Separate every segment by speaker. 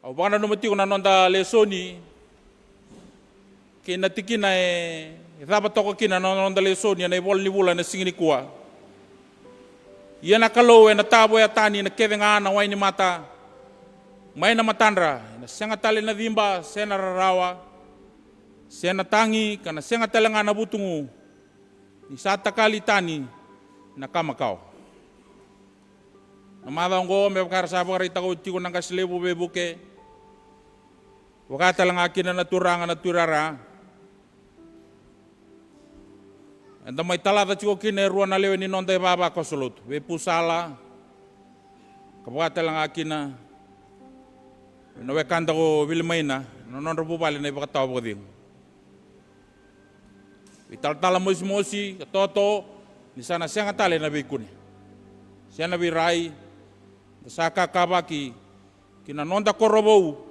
Speaker 1: Au bana no mati na nonda Lesoni ke na tikina Taucoko kina na nonda Lesoni na ibol ni bula na singini kuwa. Ia na kalau na tabo ya tani na kevenga na waini mata. Mai na matandra na senga tale na dimba sena rarawa. Sena tangi kana senga tale nga na butungu. Ni sata kali tani na kamakao. Na madongo me bakar sabo rita ko tiko nang kaslebu bebuke. Wakata lang akin na naturanga na turara. Anda may talata chiko kineruan na lewe ni nonda baba ko sulut. We pusala. Kabukata lang akin na. Nawe kanda ko Vilmay na. Nonda bubali na ibakataw ko din. Italtala mosi-mosi. Katoto. Ni sana siya nga tali na bikuni. Siya na biray. Saka kabaki. Kinanonda ko robo.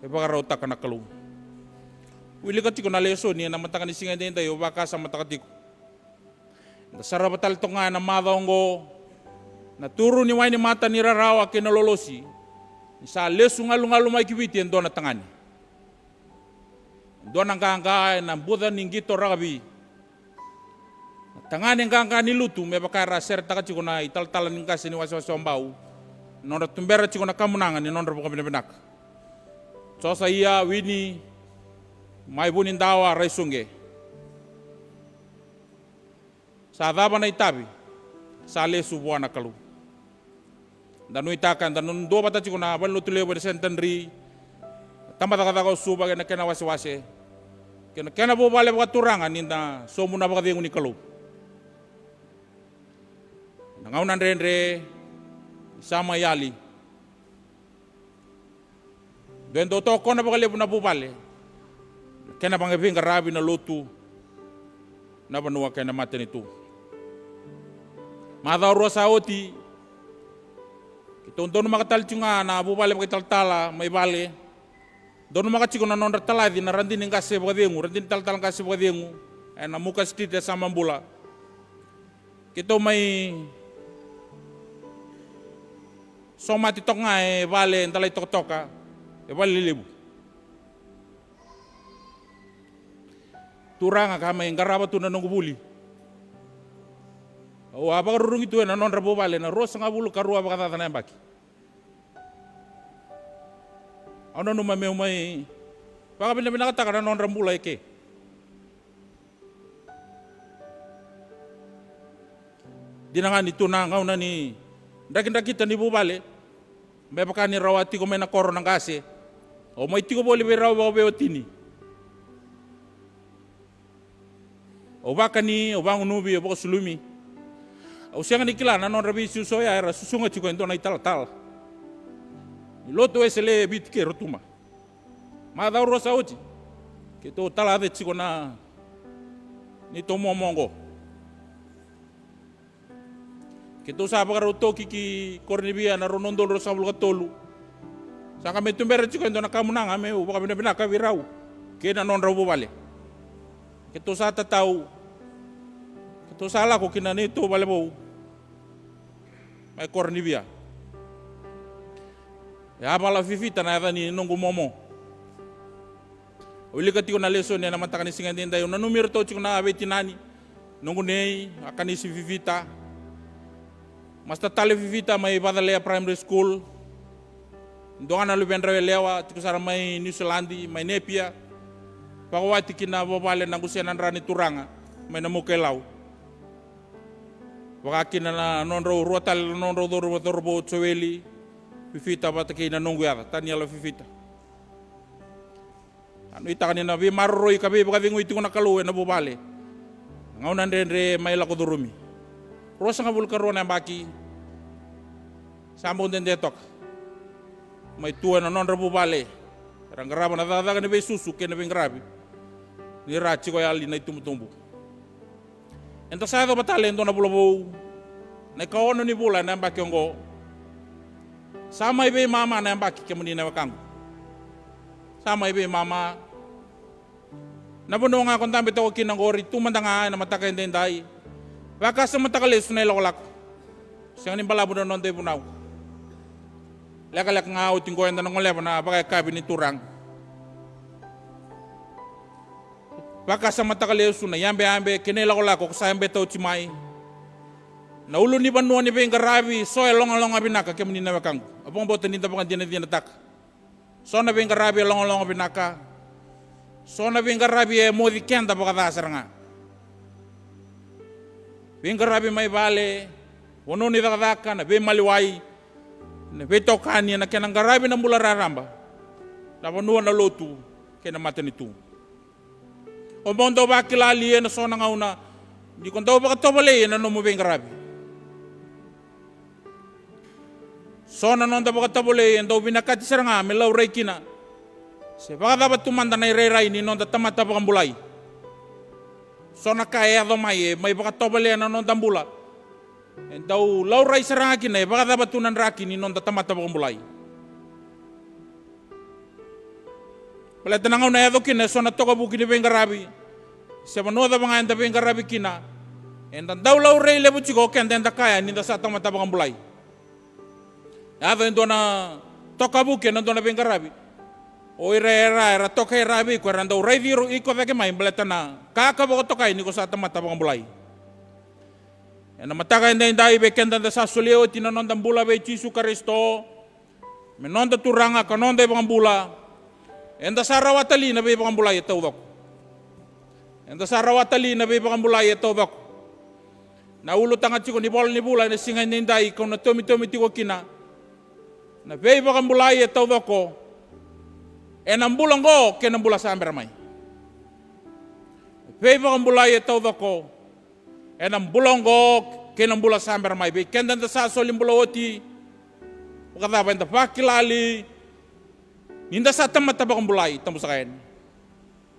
Speaker 1: Ibagarauta ka na kalung. Wili ka tiko na Lesoni na matakan ni singa din tayo baka sa matakatiko. Sarabatal to nga na madongo na turo ni waini mata ni rarawa kinalolosi. Sa lesu ngalungalu may kibiti ang doon na tangani. Doon ang kangka na Buddha ninggito ragabi. Tangani ang kangka niluto may bakara serta ka tiko na italtalan ng kasi ni wasawasawambaw. Nonra tumbera tiko na kamunangan ni nonra po kami na binak. So sa iya wini may bunin dawa raisunge. Sa daba na itabi sa lesu buwan na kalu. Danu itakan danu do bata chiko na banlo tuleo ba sentenri. Tamba ta ko suba na kena wasi-wasi. Kena bo bale ba turangan ninda somu na ba ni kalu. Nangaunan renre sama yali. Doon to ko na bakali na bubale. Kena pangabing karabi na lotu na banua kena maten itu. Mada rosa oti. Kita doon makatal chunga na bubale makitaltala may bale. Doon makachiko na nondra taladi na randin ng kasi bagadengu, randin taltalang kasi bagadengu. Ay na muka street sa Mambula. Kita may somati tok nga bale talay tok-toka. Bali libu. Turanga kama yang garaba tu na nungubuli. O abang rurung itu na non rabo bale na rosa ngabulu karua abang kata na baki. Ano numa may baka binakata ka na non rambula ike. Dinangan itu na ngaw na ni dakin-dakitan ni bubale. May baka ni rawati ko may nakoro ng kasi. O may tiko boli may raw ba tini. O baka ni o bang unubi o baka sulumi. O siya nga nikila na non rabi susoya era susunga chiko ito na ital-tal. Loto esele bitke rotuma. Madaw rosa uchi. Kito talade chiko na nito momongo. Kito sa pagkaroto kiki kornibia na ronondol rosa bulgatolu. Sa kami tumbera chiko ito na kamunang ame o baka binabinaka viraw. Kaya na non raw bubale. Kito sa tataw. Kito sa ala ko kinanito bale mo. May kornibia. Ya pala fifita na yata ni nunggu momo. Uli katiko na Lesoni na matakan ni singa din tayo. Nanumiro to chiko na abetinani. Nunggu nei akan isi fifita. Mas tatali fifita may Badalea Primary School. Doon na luben rawe lewa. Chiko sara may New Zealandi, may Nepia. Pagawati kina babale na gusianan rani turanga. May namukelaw. Wakakin na nonro ruatal nonro dorbo tsoweli. Fifita bata kay nanunggu yata, Taniela fifita. Ano ita kanina, vi marroy kabi, baka vingo iti ko nakaluwe na bubale. Ngaunan renre may lako durumi. Rosa nga bulkaro na baki. Sambon den detok. May tuwa na non bubale. Rang garaba na dadaga ni bay susu, kaya na bay grabe. Ni rachi ko yali na itumutumbo. Ento sa ito batale, ento na bulabaw. Na ikaw ano ni Bula na baki yung go. Sama ibe mama na baki kemuni na wakangu. Sama ibe mama. Nabuno nga kung tambi to kinangori tumanda nga na matakain din dai. Baka sa matakalis na ilakolak. Siyang nimbalabo na nonde bunaw. Leka-leka ngau tingko enda ngoleba na bagai kabi ni turang. Baka sama takaleusu na yambe kene lako sayambe tau cimai. Na ulu ni banua ni benga rabi so longa binaka kemuni na wakangu. Apong bote ni tapangan dina tak. So na benga rabi longa binaka. So na benga rabi modi kenda baka dasaranga. Benga rabi mai vale wono ni daka na be maliwai. Na be tokani na kena ngarabi na mula raramba. Na banua na lotu kena matani tu. O bondo Vakakila na so na ngauna. Di kondo baka tobale na no mo benga rabi. So na nonda baka tabole endo binakati seranga melau reikina. Se baka dapat tumanda na irerai ni nonda tamata baka bulai. So na kaya do mai baka tabole na nonda bula. Endo lau rai seranga kina baka dapat tunan raki ni nonda tamata baka bulai. Pala tanangaw na edo kina so na toka buki ni bengarabi. Se manoda baka enda bengarabi kina. Enda daw lau rei lebu chiko kenda enda kaya ni nda sa tamata baka bulai. Ado endo na toka buke na endo na bengarabi. O era toka rabi ko rando rai diru iko veke mai beleta na kaka boko toka ini ko sa tamata baka bulai. Ena mataka enda ibe kenda da sa soleo tina nonda bula be Yesu Kristo. Menonda turanga kanonda baka bula. Enda sa rawatali na be baka bulai tawdok. Enda sa rawatali na be baka bulai tawdok. Na ulutaga chiko ni bula na singa nindai ko na tomi tiko kina. Na Veivakabulai Taucoko ena Bula Oqo kei Bula Bera Mai. Veivakabulai Taucoko ena Bula Oqo kei Bula Bera Mai. Be kenda da sa solim bula oti. Wakata benda Vakilali. Ninda sa tamata bakambulai tamu sakain.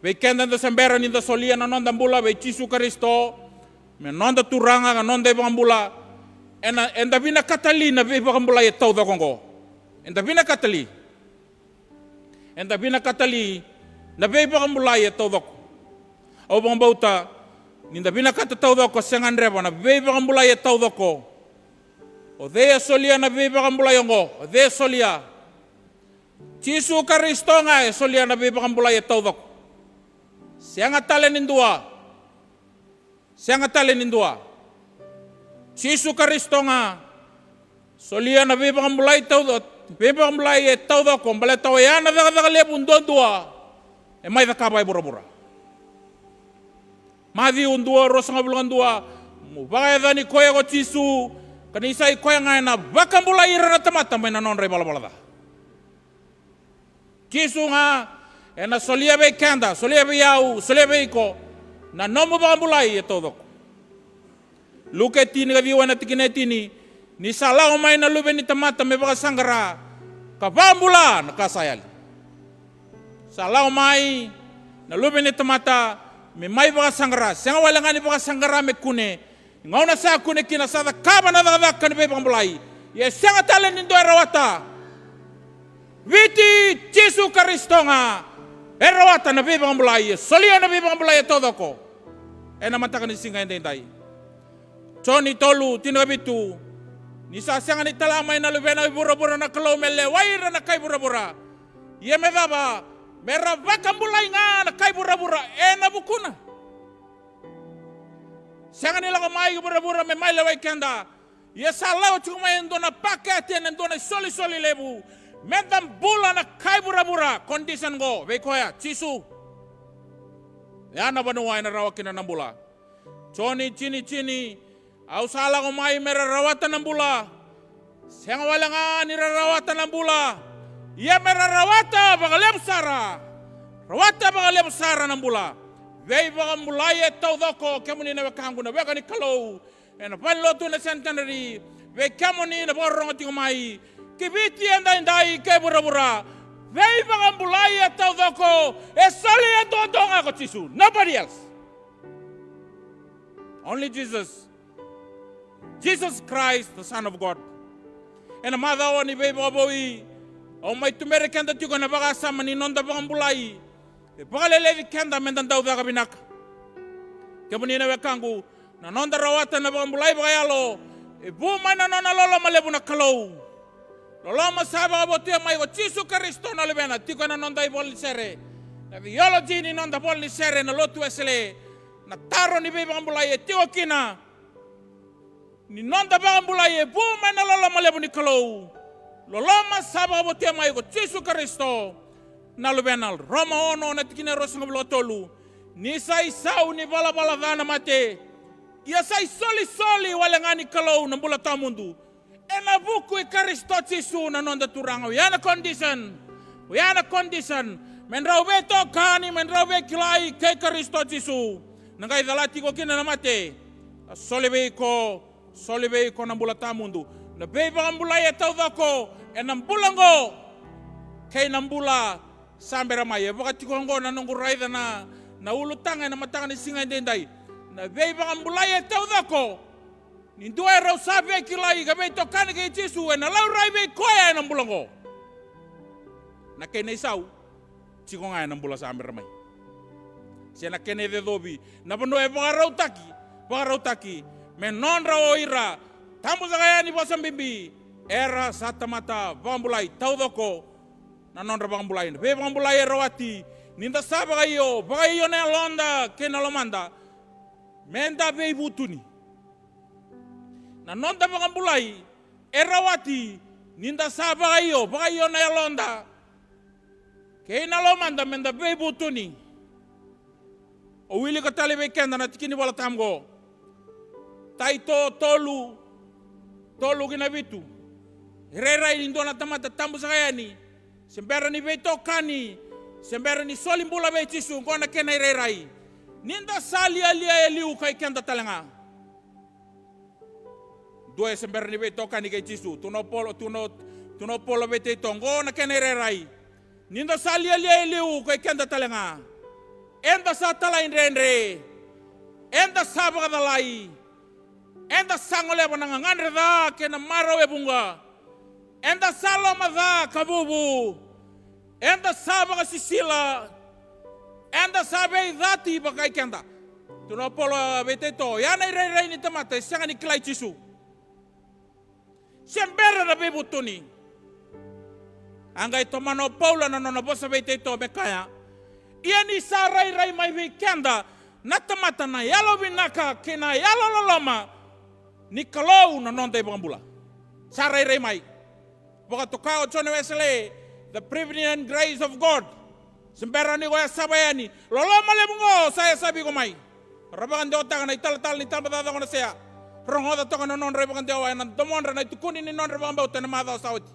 Speaker 1: Be kenda da sambera ninda solia na nonda bula be Yesu Kristo. Me nonda turanga na nonda bakambula. Enda bina katali na Veivakabulai Taucoko. Enda bina katali na Veivakabulai Taucoko. Au bang bauta ninda bina kata Taucoko sengan reba na Veivakabulai Taucoko. O dea solia na Veivakabulai Oqo, o dea solia. Yesu Kristo nga solia na Veivakabulai Taucoko. Sianga talen indua. Yesu Kristo nga solia na Veivakabulai Taucoko. Veivakabulai Taucoko bale tau yana daga lebun dua. E mai da kabai bura. Madi undua rosanga bulungan dua. Mu bagai dani koya ko Yesu. Kanisa koya nga na Vakakila ira na tamata mai na non re bala. Yesu nga ena solia be kanda, solia be yau, solia be iko. Na nomu Vakakabulai Taucoko. Luke tini ka diwa na tikine tini. Ni salau mai na lube ni tamata me baka sangara ka bambula na kasayali. Salau mai na lube ni tamata me mai baka sangara. Senga wala ngani baka sangara me kune. Ngauna sa kune kina sa kaba na daga kan be Vakakabulai. Ye senga talen nindo erawata. Viti Yesu Kristo nga erawata na be Vakakabulai. Solia na be Vakakabulai Taucoko. Ena mataka ni singa endai. Choni tolu tinabitu. Ni sasangan ni talamay na lubena bura-bura na kalau melewaira na kay bura-bura. Ia medaba mera Vakakabulai nga na kay bura-bura ena bukuna. Sangan nila kamay bura-bura me may leway kenda. Ia salaw chukuma endo na paketin endo na soli-soli lebu. Medam bula na kay bura-bura condition go vekoya Yesu. Yana banuway na rawakin na bula. Choni chini au salah ko mai merarawatan ng bula. Siya nga wala nga nirarawatan ng bula. Iya merarawata bagalem sara. Rawata bagalem sara ng bula. Veivakabulai Taucoko kemuni na wakangu na waka ni kalau. Ena panlotu na centenary. Vekamuni na borong at yung mai. Kibiti endai kay bura-bura. Veivakabulai Taucoko. Esali dodong ako Yesu. Nobody else. Only Jesus. Jesus Christ, the Son of God. Ena madawa ni Veivakabulai. O may tumere kenda tiyo na baka sama ni nonda Vakakabulai. Baka lelevi kenda mendan daw da kabinak. Kemuni na wakangu. Na nonda rawatan na Vakakabulai baka yalo. Bumay na nona lolo malebu na kalau. Loloma saba botia mai go Jesu Kristo na lebena tiko na nonda ibol sere. Na Theology ni nonda bol sere na lotu esele. Na taro ni Veivakabulai tiko kina. Ni nonda Veivakabulai buma na loloma lebu ni kalau. Loloma saba botia mai go Jesu Kristo na lebena Roma ono na tikina rosinga blotolu. Ni sai sau ni bala bala dana mate. Ia sai soli wale ngani kalau na bula tamundu. Ena buku i Kristo Jesu na nonda turanga. Yana condition. Menrau be tokani, menrau be kilai kei Kristo Jesu. Nangai dalati ko kina na mate. Soli be ko na bula tamundu. Na Veivakabulai Taucoko ena Bula kei na Bula Bera Mai. Wakati ko ngo na nungu raida na Ulutaga na matanga ni singa ndendai. Na Veivakabulai Taucoko ni dua rau sabe kilai gabe tokani ke Jesu na lau rai be koya na Bula Oqo. Na kene sau tiko ngai na Bula Bera Mai. Sena kene de dobi na bono e bagarau taki men non ra oira tambu zagaya ni bosan bibi era satamata Veivakabulai Taucoko na non ra Veivakabulai Veivakabulai rawati ninda sabagayo bagayo na londa kena lomanda menda beibutuni na nonda Veivakabulai erawati ninda sabagayo bagayo na londa kena lomanda menda beibutuni o wili ka Talivita na tikini wala tamgo taito tolu gina vitu rera indona tamata tambu sagayani sembera ni veto kani sembera ni soli Bula be Jesu ngona kena rerai ninda sali alia eliu kai kenda talanga dua sembera ni veto kani kai Jesu tuno polo bete tongo na kena rerai ninda sali alia eliu kai kenda talanga enda sa talain renre enda sabagadalai enda sangole bananga ngandre da kena marawe bunga enda saloma da kabubu enda sabaga sisila enda sabe dati bakai kenda tuno polo bete to yana rei ni tamata sanga ni klai Jesu sembera na bebutuni angai tomano Paula na nona bosa bete to bekaya ia ni sa rai mai kenda na tamata na yalo binaka kena yalo loloma ni kalau na nonda Veivakabulai sa rai mai Vakatakila John Wesley the privilege and grace of God sembera ni goya sabayani loloma lebungo saya sabi ko mai rabagan de otaga na ital ni tambada ko na saya rongoda to na non rabagan de wa na domon na tukuni ni non rabamba utana mada sauti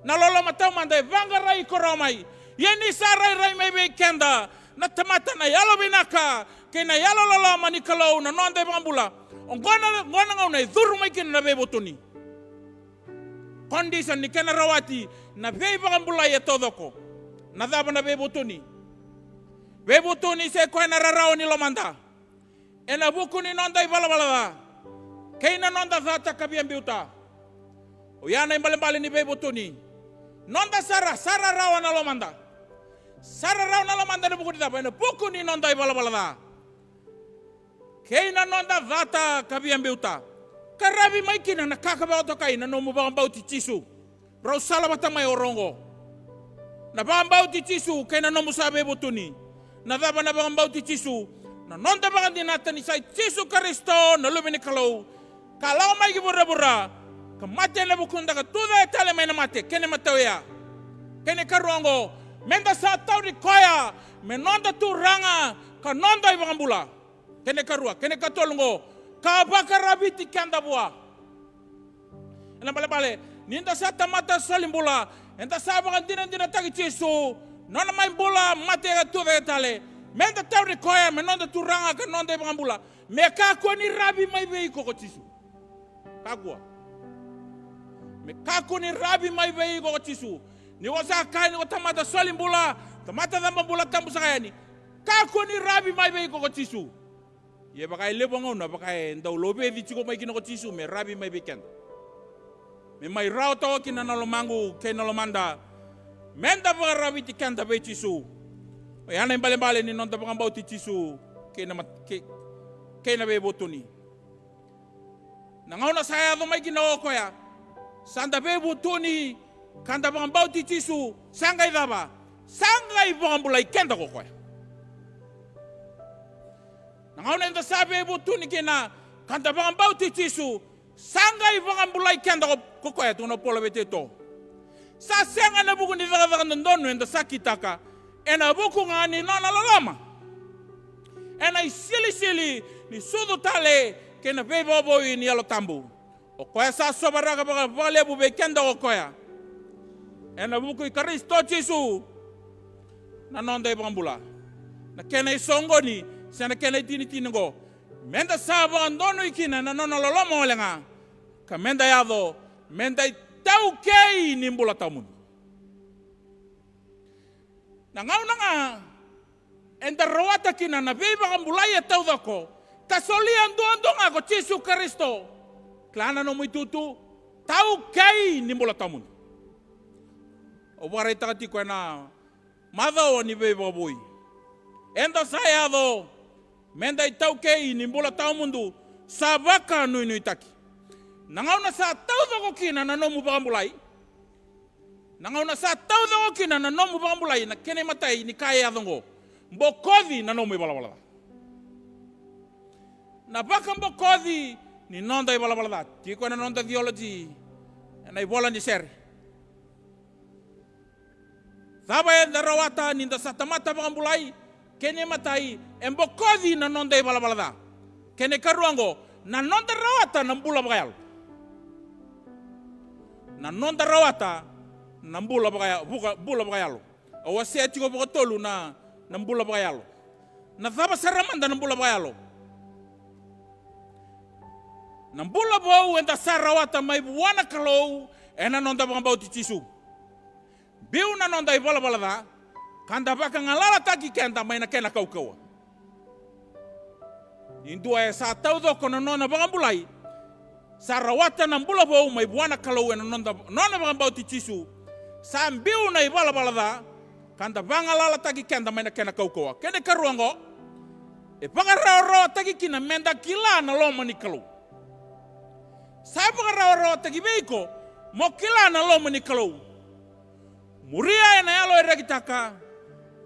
Speaker 1: na loloma tamanda vangarai ko romai yeni sarai mai be kenda na tamata na yalo binaka kena yalo loloma ni kalau na nonda Veivakabulai ngona ngona dhuru mai kena bebotoni condition ni kena rawati na Veivakabulai Taucoko na daba na bebotoni se ko na rarao ni lomanda ena buku ni nonda ibalabala keina nonda zata kabiambiuta o yana imbale ni bebotoni nonda sara rawa na lomanda na buku daba ena buku ni nonda ibalabala keina nonda zata kabiambiuta karabi mai kina na kakaba otokai na nomu bauti Jesu rau salabata mai orongo na bauti Jesu kena nomu sabe botuni na daba na bauti Jesu na nonda bagandi natani sai Jesu Kristo na lumini kalau mai gibura kamate na bukunda ka tuda etale mai na mate kene matawea kene karongo menda sa tauri koya me nonda turanga ka nonda Veivakabulai kene karua kene katolungo kabakarabiti kanda bua ena bale ninda sa tamata soli Bula enta sabagan dina tagi Jesu nona mai Bula mate ga tuda etale menda tauri koya me nonda turanga ka nonda Veivakabulai me kako ni rabi mai bei ko Jesu kakua me kako ni rabi mai bei ko Jesu ni wasa kai ni tamata soli Bula tamata damba Bula tambu sakayani kako ni rabi mai bei ko Jesu ye bakai lebongo na bakai ndau lobe di chiko mai kino ko Jesu me rabi mai beken me mai rao to kina na lomangu ke na lomanda menda ba rabi ti kanda be Jesu o yana bale ni non ta bangambau ti Jesu ke na be botuni na ngauna saya do mai kino ko ya Sanda bebu tuni kanda bangambau ti tisu sangai daba sangai bangambulai kenda ko koya. Nangauna enda sabe bebu tuni kena kanda bangambau ti tisu sangai bangambulai kenda ko koya tuna pola beteto. Sa senga na buku ni daga ndono enda sakitaka ena buku ngani nona lalama. Ena isili ni sudu tale kena bebo boy ni alo tambu. O koya sa sobaraga baga vale bu bekenda o koya. Ena buku i Kristo Jesu na nonda ibambula. Na kena isongo ni sana kena tini go. Menda sa baga ndono ikina na nona loloma olenga. Ka menda yado menda Taucoko kei ni Bula tamun. Na ngauna nga enda rawata kina na Veivakabulai Taucoko kasolian doang ako Jesu Kristo. Klana no muitutu Taucoko kei ni Bula tamun. O warai takati ko na madao ni Veivakabulai. Enda saya do menda Taucoko kei ni Bula tamundu sabaka nui taki. Nangauna sa Taucoko kina na nomu Vakabulai. Nangauna sa Taucoko kina na nomu Vakabulai na kene matai ni kaya adongo. Mbokodi na nomu ibalabala. Na baka mbokodi ni nonda ibalabala. Tiko na nonda Theology na ibola ni seri. Thaba darawata ni nda satamata Vakabulai kene matai mbokodi na nonda ibalabala. Kene karuango na nonda rawata na Bula bagayal. Na nonda rawata na Bula bagayalo. O waseti ko bokotolu na Bula bagayalo. Na thaba saramanda na Bula bagayalo. Na Bula bau enda sarawata mai buana kalau ena nonda bangambau ti tisu. Biu na nonda ibola balada kanda baka ngalala taki kenda mai na kena kau. Indua sa Taucoko na nona Vakabulai sarawata na Bula bau mai buana kalau ena nona bangambau ti tisu. Sambiu na ibola balada kanda bangalala taki kenda mai na kena kau. Kene karuango e pangarawa taki kina menda kila na loma ni kalau. Sa pangarawa taki beiko mo kila na loma ni kalau. Muria ena yalo erakitaka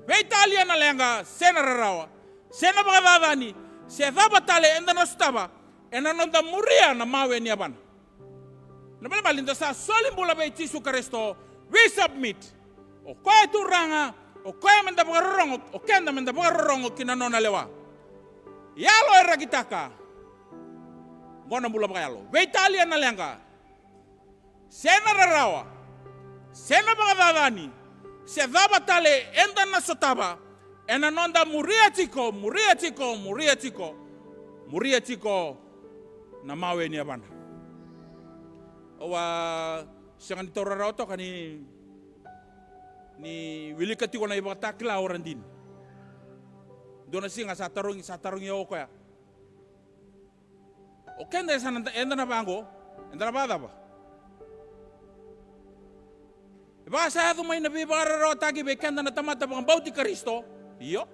Speaker 1: Veitalia na lenga sena rarawa sena bagavani se thaba tale enda na staba ena nonda muria na mawe ni abana. Na bala balinda sa solim Bula be Jesu Kristo we submit. O koe turanga o koe menda bagarorong o kenda menda bagarorong kina nona lewa. Yalo erakitaka ngona Bula bagayalo Veitalia na lenga sena rarawa sena bagavani se thaba tale enda na sotaba ena nonda muria tiko na mawe ni abana. Owa siang ni torara oto kani ni wilikati ko na Vakatakila orang din. Dona singa satarung yo ko ya. O kenda sana enda na bango enda na bada ba. Basa ito may nabibararo tagi bekenda na tamata pang bauti Kristo. Iyo.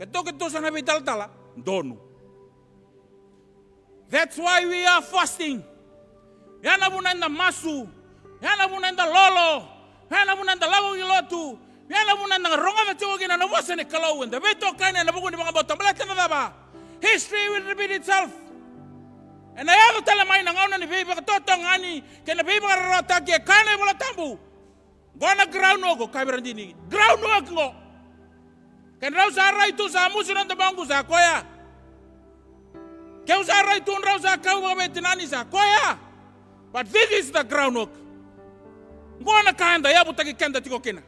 Speaker 1: Keto sa nabitaltala. Donu. That's why we are fasting. Yana muna na masu. Yana muna na lolo. Yana muna na lawang ilotu. Yana muna na ronga na tiwagin na nawasa ni kalawin. The beto kanya na buko ni mga bauta. Malaka na ba? History will repeat itself. And I have to tell my nangona ni Veivakabulai ngani kena Veivakabulai taki kana Bula tambu. Gona ground ogo kabirandini. Ground ogo. Kena rau sa itu sa musu nanda bangu sa koya. Kau sa itu rau sa kau babetinani sa koya. But this is the ground ogo. Gona kanda ya butaki kenda tiko kena.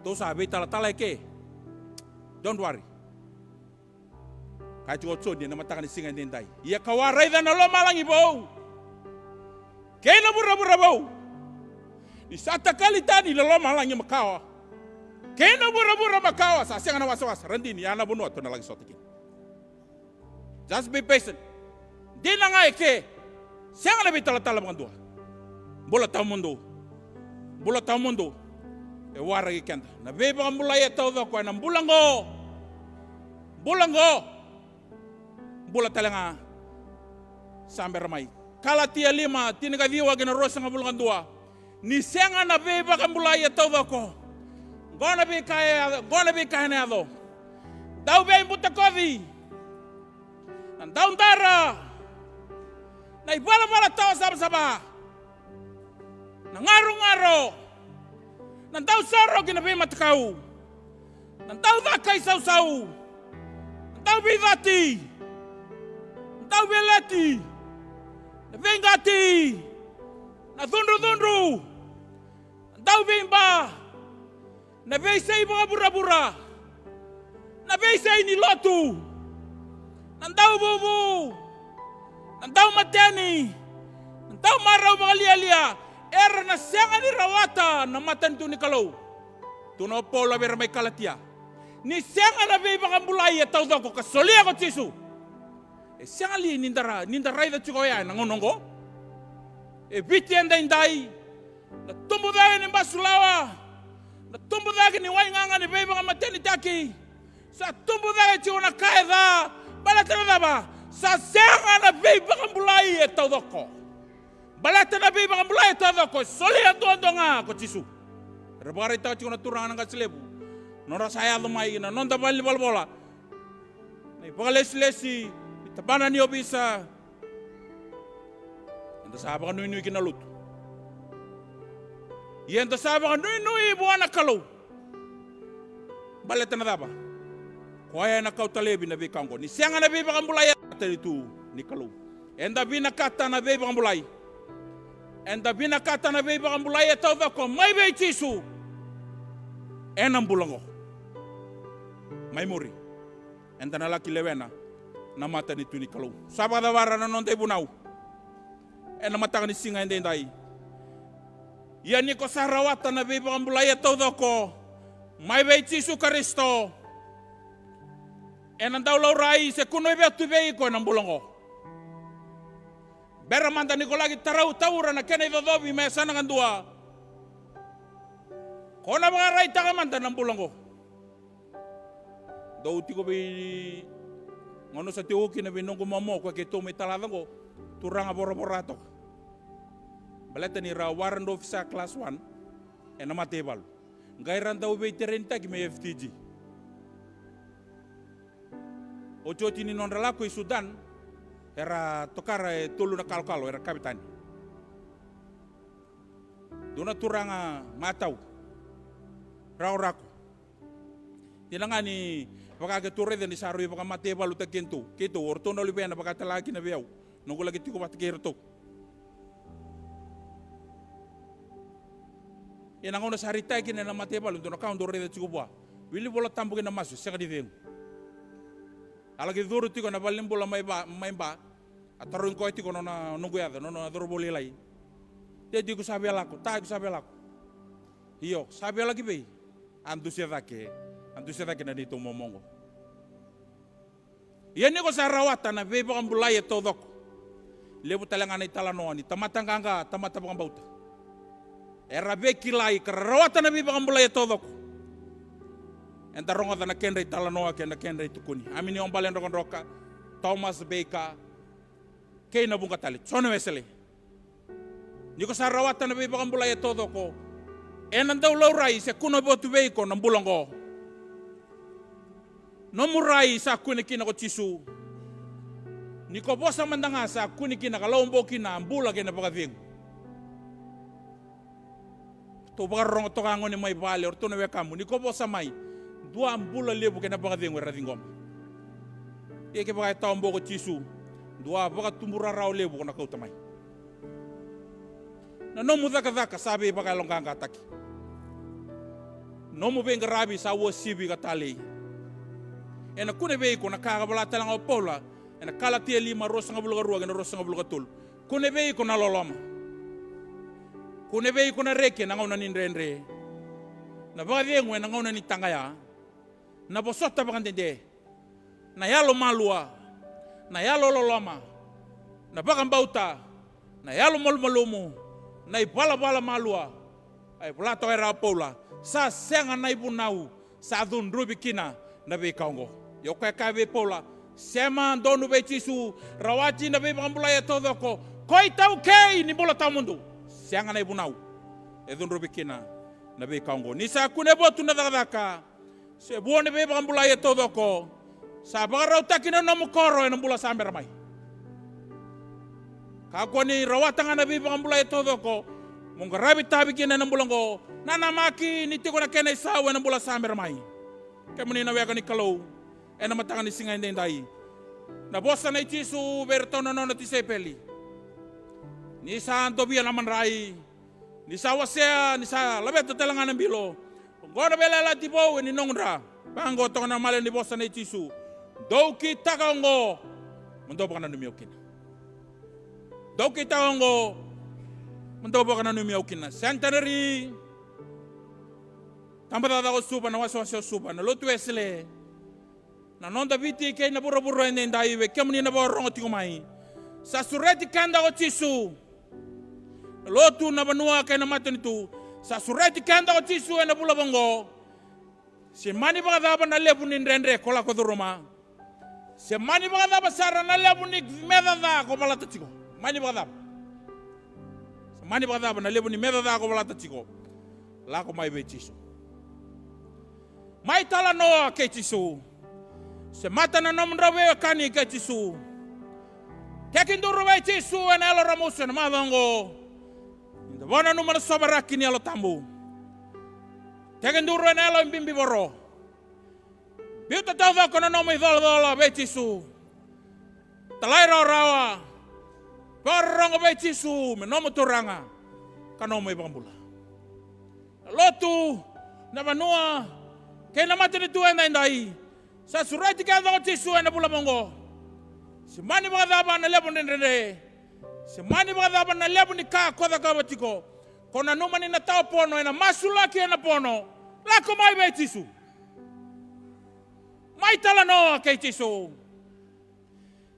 Speaker 1: To sa betala ke. Don't worry. Kaya tiko dia na matakan singa nindai. Ia kawarai dan lo malang ibau. Kaya na bura bau. Di sata kali tadi lo malang yung makawa. Kaya na bura makawa. Sa siya na was randini yana bunuat to na lagi sotikin. Just be patient. Di na nga ke. Siya na bitala mga dua. Bula tamundo. E waragi kenda. Na Veivakabulai Taucoko ena Bula Oqo. Bula talanga sa Bera Mai. Kalatia 5, tinigadiwa gina rosa nga bulungan 2. Ni senga na Veivakabulai Taucoko. Gona be kaya na ado. Dau be Butakovi. Dau ndara. Na ibala tao saba. Na ngaro. Na dau saro gina be matakau. Na dau dakai sau. Na dau be vati. Na dau be leti. Na vengati. Na thundru. Na dau be imba. Na be sei mga bura. Na be sei ni lotu. Na dau bubu. Na dau mateni. Na dau marau mga lia. Era na senga ni rawata na matan tu ni kalau. Tuno pola Bera Mai kalatia. Ni senga na Veivakabulai Taucoko kasolia ko tisu. E senga li nindarai da chikoya na ngonongo. E biti enda indai. Na tumbu daga ni basulawa. Na tumbu daga ni wainganga ni Veivakamateni taki. Sa tumbu daga chiko na kaeda. Balatana daba. Sa senga na Veivakabulai Taucoko. Balata na Veivakabulai Taucoko. Solia tuandonga ko tisu. Rebara ita chiko na turangan nga selebu. Nora saya lumai na nonda bali bola. Na ipagalesi itabana ni obisa. Anda saba ka nui kinalut. Yenta saba ka nui buana kalau. Balata na daba. Kuaya na kau talebi na Veikangko. Ni sianga na Veivakabulai itu ni kalau. Enda bina kata na Veivakabulai. Enda bina kata na Veivakabulai Taucoko mai bei tisu. Ena Bula Oqo. Mai muri. Enta na laki lewena na mata ni tuni kalau. Saba da wara na nonte bunau. Ena mata ni singa ende ndai. Ia ni ko sarawata na Veivakabulai Taucoko. Mai bei tisu Kristo. Ena dau laurai se kuno be tu bei ko na Bula Oqo. Bera manda ni ko lagi tarau taura na kena dodobi me sana ngandua. Kona mga raita ka man tanang Bula Oqo. Daw ti ko bi ngono sa tiuki na binong kumamo ko kay tumi taladang ko turang abora-boratok. Baleta ni rawaran do sa class 1 na matebal. Gairan daw bi terenta ki may FTG. Ocho tini non relako i Sudan era tokara tulu na kalkalo era kapitan. Dona turanga matau. Raurako. Tinangani pagkagatore din sa ruwi pagkamatebal utak kintu. Kito orto na libe na pagkatalaki na biyaw. Nung lagi tiko patikirto. Yan ang una sa haritay kina na matebal undo na kaon dore da chikuba. Wili bola tambugin na masu siya kadiveng. Alagi duro tiko na balim bola may ba. At taruin ko tiko na nunguyada no na duro boli lai. Jadi ko sabi alako, tayo ko sabi alako. Iyo, sabi alagi bay. Andu siya dake na dito momongo. Yan ni ko sa rawata na Veivakabulai Taucoko. Lebu talangan na italanoan, tamatanganga, tamatapang bauta. Era bekilai, karawata na Veivakabulai Taucoko. Enta ronga na kenre italanoa kena kenre itukuni. Amin yung balen rokon roka, Thomas Beka, kei na bungkatali. Sono mesele. Ni ko sa rawata na Veivakabulai Taucoko. Enan daw laurai se kuno botu veiko ng Bula Oqo. No murai sa kunikina ko tisu. Ni ko bosa mandanga sa kunikina kalombo kina Bula kina pagaving. To bagarong to kango ni may vale or to na wekamu. Ni ko bosa mai. Dua Bula lebu kina pagaving weradingom. Ike bagay taombo ko tisu. Dua baga tumura raw lebu ko na kautamay. Na no mudaka sabi bagay long kanga taki. No mo benga rabi sa wo sibi ka tali. Ena kune be ko nakakabala talang o pola. Ena kalatia 5 rosa nga Bula Oqo na rosa nga Bula Oqo. Kune be ko na loloma. Kune be ko na reke na ngona ni renre. Na bagay na ngona ni tangaya. Na bosota bakandende. Na yalo malua. Na yalo loloma. Na bakang bauta. Na yalo malmalumu. Na ibala malua. Ay plato era pola. Sa senga na ibunau sa dun rubi kina na Veikangko. Yo kaya kabe pola. Sema donu be tisu rawati na Veivakabulai Taucoko koi tau kei ni bula tau mundu. Sianga na ibunau. Edun rubikina na be kaungo. Nisa kune botu na daka. Se buone Veivakabulai e Taucoko. Sa bagarau takina na mukoro ena Bula sa Bera Mai. Kako ni rawatanga na Veivakabulai e Taucoko. Mungarabi tabi kina ena Bula Oqo. Nana maki ni tiko na kena isawa ena Bula sa Bera Mai. Kemuni na weka ni kalau. Ena matanga ni singa indendai. Na bosa na itisu bertono no ti sepeli. Ni sa dobia na manrai. Ni sa wasea ni sa labet telangan bilo. Gona bela la tipo ni nongra. Bango to na male ni bosa na itisu. Doki takango. Mendo baka na numiokin. Doki takango. Mendo baka na numiokin. Santanari. Tambata ko suba na waso suba na lotu esle. Na nonda viti kei na buro ene ndai we kemuni na borongo tiko mai. Sa sureti kanda o tisu. Lotu na banua kei na matani tu. Sa sureti kanda o tisu ena Bula Oqo. Se mani bagada na lebu ni ndrendre kola ko duruma. Se mani bagada sara na lebu ni medada ko balata tiko. Mani bagada. Se mani bagada na lebu ni medada ko balata tiko. La ko mai be tisu. Mai tala noa kei tisu. Se mata na nom rawe kani ke tisu. Tekin do rawe tisu ena elo ramusu na mavango. Inda wana numana sobaraki ni elo tambu. Tekin do rawe na elo mbimbi boro. Biuta Taucoko na nomi dola be tisu. Talaira rawa. Porongo be tisu me nomo turanga. Kanomo Veivakabulai. Lotu na vanua kena mata ni tuenda indai. Sa surati kanda o tisu ena Bula Oqo. Se mani bagada na lebu ndende. Se mani bagada na lebu ni ka koda ka batiko. Kona numa ni na tau pono ena masula ki ena pono. La ko mai be tisu. Mai tala no ke tisu.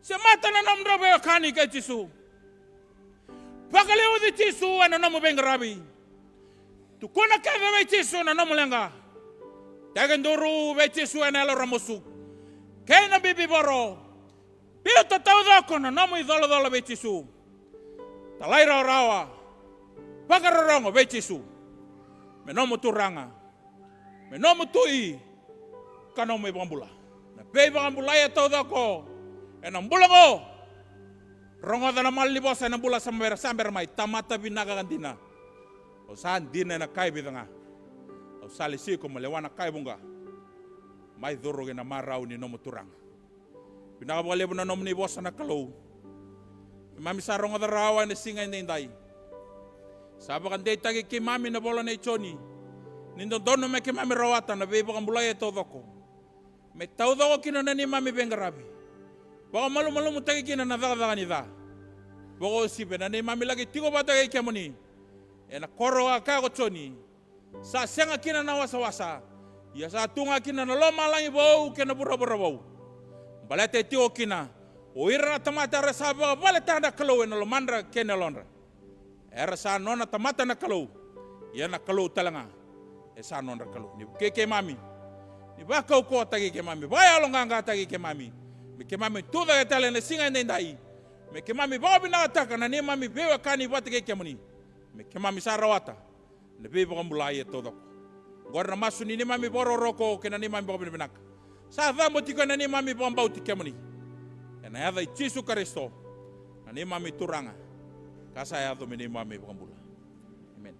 Speaker 1: Se mata na nom rabe kani ke tisu. Pakale o di tisu ena nomo bengarabi. Tu kona ka be tisu na nomo lenga. Tagan duru be tisu ena elo ramusu. Kena bibi boro. Biuta Taucoko na nomo dola be tisu. Talaira rawa. Pagarorongo be tisu. Me nomo turanga. Me nomo tui. Kanomo Veivakabulai. Na Veivakabulai e Taucoko. Ena Bula Oqo. Rongo da na mali bosa ena Bula sa Bera Mai. Tamata binaga kantina. O saan dina na kai bidanga. O salisi ko malewana kai bunga. Mai doroge na marau ni nomo turanga. Pinakabali na nomo ni bosa na kalau. Mami sa rongo da rawa na singa indai. Saba kan dei tagi ki mami na bola na ichoni. Nindo dono me ki mami rawata na Veivakabulai e Taucoko. Me Taucoko kina na ni mami bengarabi. Baka malu mo tagi kina na daga ni da. Boko sibe na ni mami lagi tigo bata kay kemoni. E na koro ka ko choni. Sa senga kina na wasa. Ya sa tunga kina na lo malangi bau kena bura bau. Balete tigo kina. O ira tamata resaba baleta na kalau na lo mandra kena londra. Era sa nona tamata na kalau. Ya na kalau talanga. E sa nona kalau. Ni ke mami. Ni ba ko tagi ke mami. Ba ya longa tagi ke mami. Me ke mami tuda ya tale na singa ndai. Me ke mami ba bina ataka na ni mami bewa kani batake ke moni. Me ke mami sa rawata. Le Veivakabulai e Taucoko. Gora masu ni mami boro roko ke na ni mami ba binak. Sa damo tiko na ni mami ba mbauti ke moni. Na ya dai Yesu Kristo. Na ni mami turanga. Kasa ya do ni mami Veivakabulai. Amen.